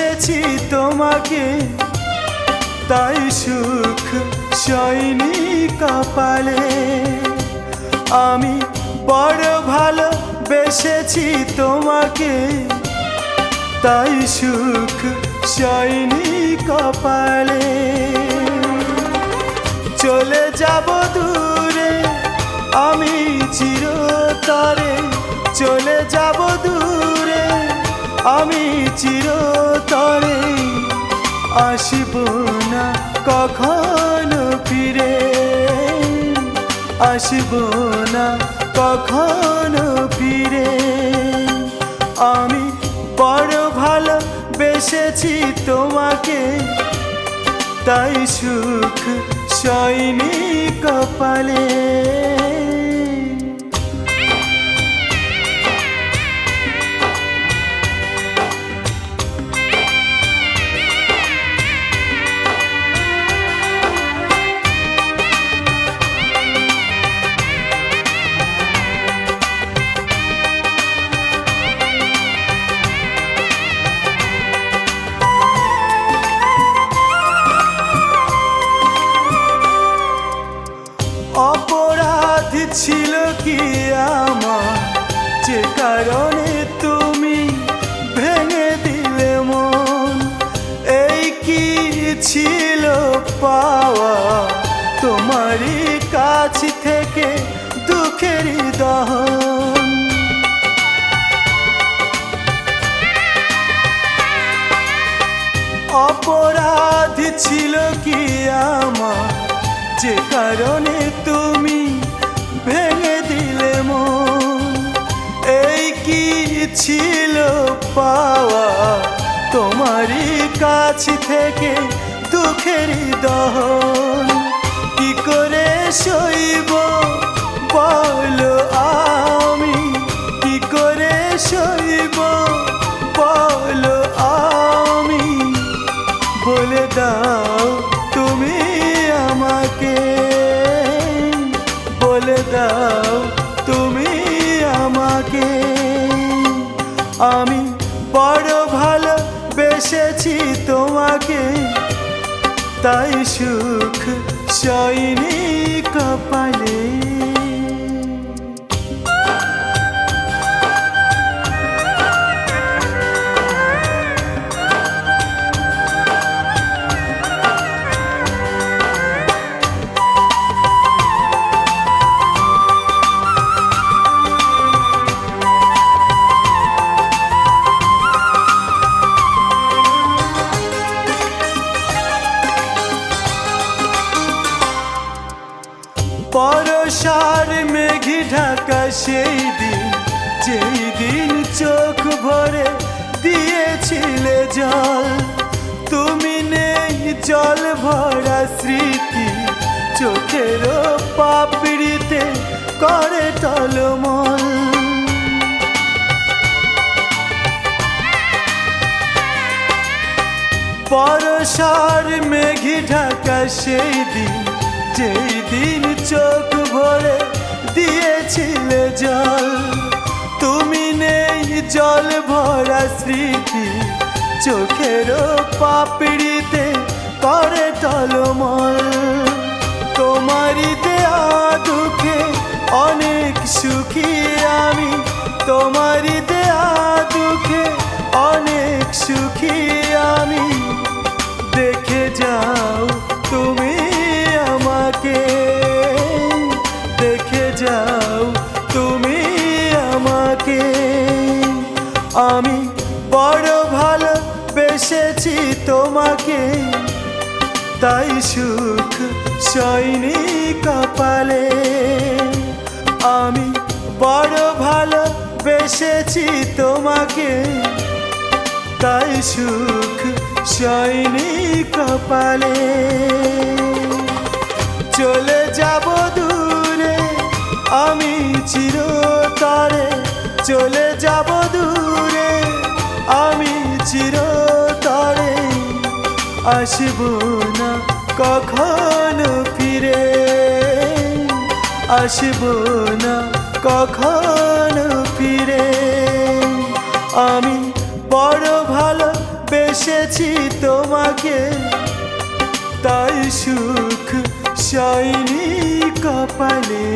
বেসেছি তোমাকে, তাই সুখ সয়নি কপালে। আমি বড় ভালো বেসেছি তোমাকে, তাই সুখ সয়নি কপালে। চলে যাব দূরে আমি চিরতরে, চলে যাব দূরে আমি চিরতরে। আসিব না কখনো ফিরে, আসিব না কখনো ফিরে। আমি বড় ভালো বেসেছি তোমাকে, তাই সুখ সয়নি কপালে। অপরাধ ছিল কি আমার, যে কারণে তুমি ভেঙে দিলে মন? এই কি ছিল পাওয়া তোমারই কাছ থেকে দুঃখের দহন? অপরাধ ছিল কি আমার, যে কারণে তুমি ভেঙে দিলে মন? এই কি ছিল পাওয়া তোমারই কাছ থেকে দুঃখের দহন? কি করে সইব বলো আমি, কি করে সইব বলো আমি? বলে দাও তুমি আমাকে, বলে দাও তুমি আমাকে। আমি বড় ভালো বেসেছি তোমাকে, তাই সুখ সয়নি কপালে। বর্ষার মেঘে ঢাকা সেই দিন, যেই দিন চোখ ভরে দিয়েছিলে জল। তুমি নেই জল ভরা স্মৃতি, চোখের পাপড়িতে করে টলমল। বর্ষার মেঘে ঢাকা সেই দিন, যেই দিন চোখ ভরে দিয়েছিলে জল। তুমি নেই জল ভরা স্মৃতি, চোখের পাপড়িতে করে টলমল। তোমারই দেয়া দুঃখে অনেক সুখী আমি, তোমারই দেয়া দুঃখে অনেক সুখী আমি। দেখে যাও তুমি আমাকে, দেখে যাও তুমি আমাকে। আমি বড় ভালো বেসেছি তোমাকে, তাই সুখ সয়নি কপালে। আমি বড় ভালো বেসেছি তোমাকে, তাই সুখ সয়নি কপালে। চলে যাব দূরে আমি চিরতরে, চলে যাব দূরে আমি চিরতরে। আসব না কখনো ফিরে, আসব না কখনো ফিরে। আমি বড় ভালো বেশ ভালোবেসেছি তোমাকে, তাই সুখ শাইনি কপালে।